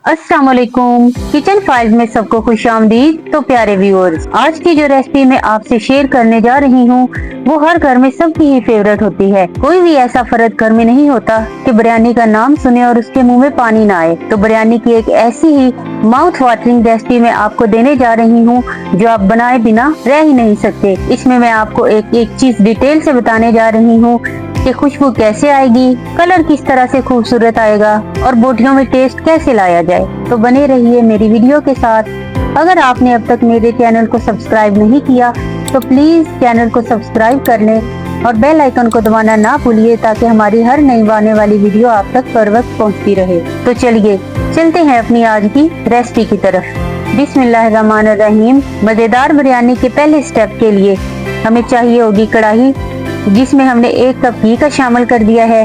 अस्सलाम वालेकुम। Kitchen files में सबको खुशामदीद। तो प्यारे व्यूअर्स, आज की जो रेसिपी मैं आपसे शेयर करने जा रही हूँ वो हर घर में सबकी ही फेवरेट होती है। कोई भी ऐसा फर्द घर में नहीं होता कि बिरयानी का नाम सुने और उसके मुंह में पानी ना आए। तो बिरयानी की एक ऐसी ही माउथ वाटरिंग रेसिपी मैं आपको देने जा रही हूँ जो आप बनाए बिना रह ही नहीं सकते। इसमें मैं आपको एक एक चीज डिटेल से बताने जा रही हूँ कि खुशबू कैसे आएगी, कलर किस तरह से खूबसूरत आएगा और बोटियों में टेस्ट कैसे लाया जाए। तो बने रहिए मेरी वीडियो के साथ। अगर आपने अब तक मेरे चैनल को सब्सक्राइब नहीं किया तो प्लीज चैनल को सब्सक्राइब कर लें और बेल आइकन को दबाना ना भूलिए ताकि हमारी हर नई आने वाली वीडियो आप तक बर वक्त पहुँचती रहे। तो चलिए चलते हैं अपनी आज की रेसिपी की तरफ। बिस्मिल्लाहिर्रहमानिर्रहीम। मजेदार बिरयानी के पहले स्टेप के लिए हमें चाहिए होगी कढ़ाई, जिसमें हमने 1 कप घी का शामिल कर दिया है।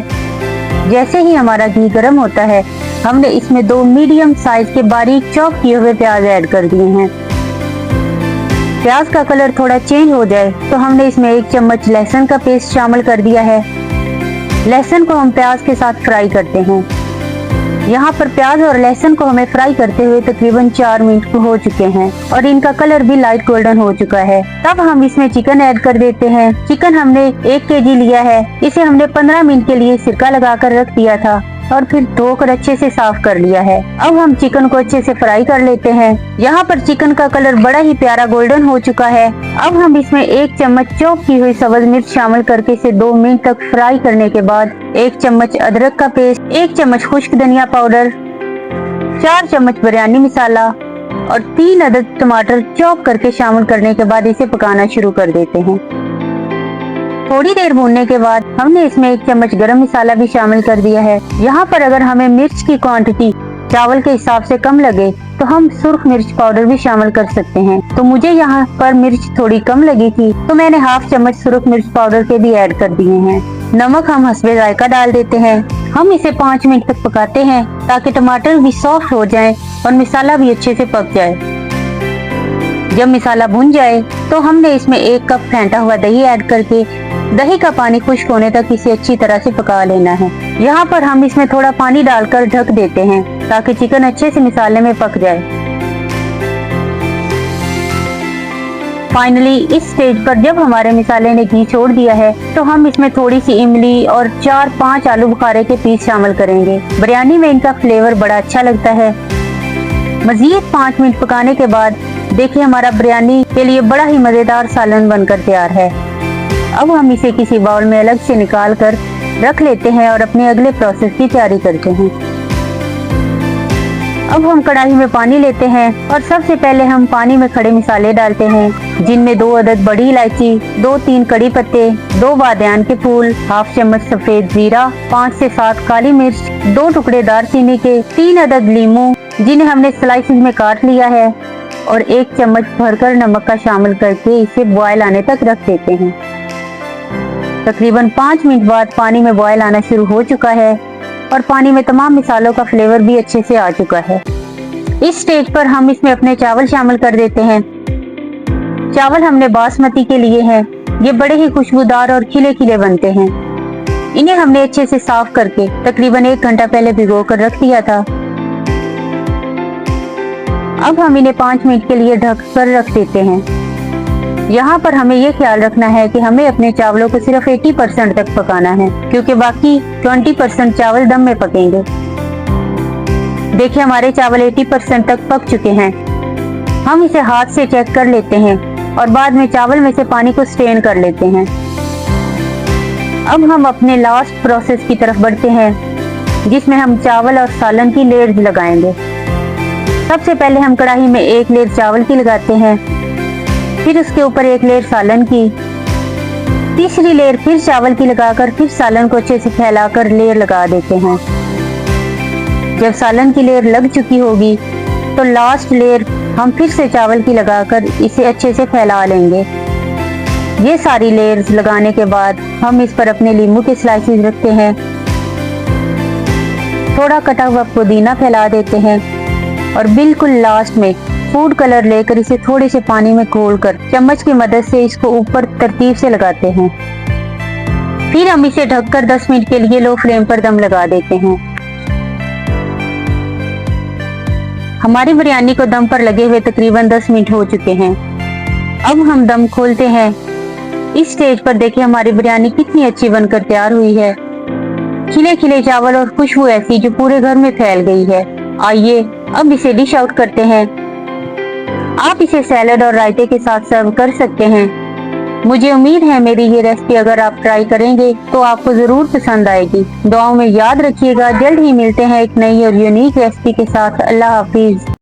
जैसे ही हमारा घी गर्म होता है हमने इसमें 2 मीडियम साइज के बारीक चॉप किए हुए प्याज ऐड कर दिए हैं। प्याज का कलर थोड़ा चेंज हो जाए तो हमने इसमें 1 चम्मच लहसुन का पेस्ट शामिल कर दिया है। लहसुन को हम प्याज के साथ फ्राई करते हैं। यहाँ पर प्याज और लहसुन को हमें फ्राई करते हुए तकरीबन 4 मिनट हो चुके हैं और इनका कलर भी लाइट गोल्डन हो चुका है। तब हम इसमें चिकन ऐड कर देते हैं। चिकन हमने 1 केजी लिया है। इसे हमने 15 मिनट के लिए सिरका लगाकर रख दिया था और फिर धोकर अच्छे से साफ कर लिया है। अब हम चिकन को अच्छे से फ्राई कर लेते हैं। यहाँ पर चिकन का कलर बड़ा ही प्यारा गोल्डन हो चुका है। अब हम इसमें 1 चम्मच चॉप की हुई सब्ज मिर्च शामिल करके इसे 2 मिनट तक फ्राई करने के बाद 1 चम्मच अदरक का पेस्ट, 1 चम्मच खुश्क धनिया पाउडर, 4 चम्मच बिरयानी मसाला और 3 अदद टमाटर चॉप करके शामिल करने के बाद इसे पकाना शुरू कर देते हैं। थोड़ी देर भूनने के बाद हमने इसमें 1 चम्मच गरम मसाला भी शामिल कर दिया है। यहाँ पर अगर हमें मिर्च की क्वांटिटी चावल के हिसाब से कम लगे तो हम सुर्ख मिर्च पाउडर भी शामिल कर सकते हैं। तो मुझे यहाँ पर मिर्च थोड़ी कम लगी थी तो मैंने 1/2 चम्मच सुर्ख मिर्च पाउडर के भी ऐड कर दिए हैं। नमक हम हस्बे जायका डाल देते हैं। हम इसे 5 मिनट तक पकाते हैं ताकि टमाटर भी सॉफ्ट हो जाए और मसाला भी अच्छे से पक जाए। जब मसाला भुन जाए तो हमने इसमें 1 कप फेंटा हुआ दही ऐड करके दही का पानी खुश्क होने तक इसे अच्छी तरह से पका लेना है। यहाँ पर हम इसमें थोड़ा पानी डालकर ढक देते हैं ताकि चिकन अच्छे से मसाले में पक जाए। फाइनली इस स्टेज पर जब हमारे मसाले ने घी छोड़ दिया है तो हम इसमें थोड़ी सी इमली और 4-5 आलू बुखारे के पीस शामिल करेंगे। बिरयानी में इनका फ्लेवर बड़ा अच्छा लगता है। मजीद 5 मिनट पकाने के बाद देखिए हमारा बिरयानी के लिए बड़ा ही मजेदार सालन बनकर तैयार है। अब हम इसे किसी बाउल में अलग से निकाल कर रख लेते हैं और अपने अगले प्रोसेस की तैयारी करते हैं। अब हम कढ़ाई में पानी लेते हैं और सबसे पहले हम पानी में खड़े मसाले डालते हैं, जिनमें 2 अदद बड़ी इलायची, 2-3 कड़ी पत्ते, 2 बादियान के फूल, 1/2 चम्मच सफेद जीरा, 5 से 7 काली मिर्च, 2 टुकड़े दालचीनी के, 3 अदद लीमू जिन्हें हमने स्लाइसेस में काट लिया है और 1 चम्मच भरकर नमक का शामिल करके इसे बॉयल आने तक रख देते हैं। तकरीबन 5 मिनट बाद पानी में बॉयल आना शुरू हो चुका है और पानी में तमाम मसालों का फ्लेवर भी अच्छे से आ चुका है। इस स्टेज पर हम इसमें अपने चावल शामिल कर देते हैं। चावल हमने बासमती के लिए हैं। ये बड़े ही खुशबूदार और खिले खिले बनते हैं। इन्हें हमने अच्छे से साफ करके तकरीबन 1 घंटा पहले भिगो कर रख दिया था। अब हम इन्हें 5 मिनट के लिए ढक कर रख देते हैं। यहाँ पर हमें ये ख्याल रखना है कि हमें अपने चावलों को सिर्फ 80% तक पकाना है, क्योंकि बाकी 20% चावल दम में पकेंगे। देखिए हमारे चावल 80% तक पक चुके हैं। हम इसे हाथ से चेक कर लेते हैं और बाद में चावल में से पानी को स्ट्रेन कर लेते हैं। अब हम अपने लास्ट प्रोसेस की तरफ बढ़ते हैं, जिसमें हम चावल और सालन की लेयर्स लगाएंगे। सबसे पहले हम कढ़ाई में 1 लेयर चावल की लगाते हैं, फिर उसके ऊपर 1 लेयर सालन की, तीसरी लेयर फिर चावल की लगाकर फिर सालन को अच्छे से फैलाकर लेयर लगा देते हैं। जब सालन की लेयर लग चुकी होगी तो लास्ट लेयर हम फिर से चावल की लगाकर इसे अच्छे से फैला लेंगे। ये सारी लेयर्स लगाने के बाद हम इस पर अपने नींबू के स्लाइसेस रखते हैं, थोड़ा कटा हुआ पुदीना फैला देते हैं और बिल्कुल लास्ट में फूड कलर लेकर इसे थोड़े से पानी में घोलकर चम्मच की मदद से इसको ऊपर तरतीब से लगाते हैं। फिर हम इसे ढककर 10 मिनट के लिए लो फ्लेम पर दम लगा देते हैं। हमारी बिरयानी को दम पर लगे हुए तकरीबन 10 मिनट हो चुके हैं। अब हम दम खोलते हैं। इस स्टेज पर देखिए हमारी बिरयानी कितनी अच्छी बनकर तैयार हुई है। खिले खिले चावल और खुशबू ऐसी जो पूरे घर में फैल गई है। आइए अब इसे डिश आउट करते हैं। आप इसे सैलेड और रायते के साथ सर्व कर सकते हैं। मुझे उम्मीद है मेरी ये रेसिपी अगर आप ट्राई करेंगे तो आपको जरूर पसंद आएगी। दुआओं में याद रखिएगा। जल्द ही मिलते हैं एक नई और यूनिक रेसिपी के साथ। अल्लाह हाफिज।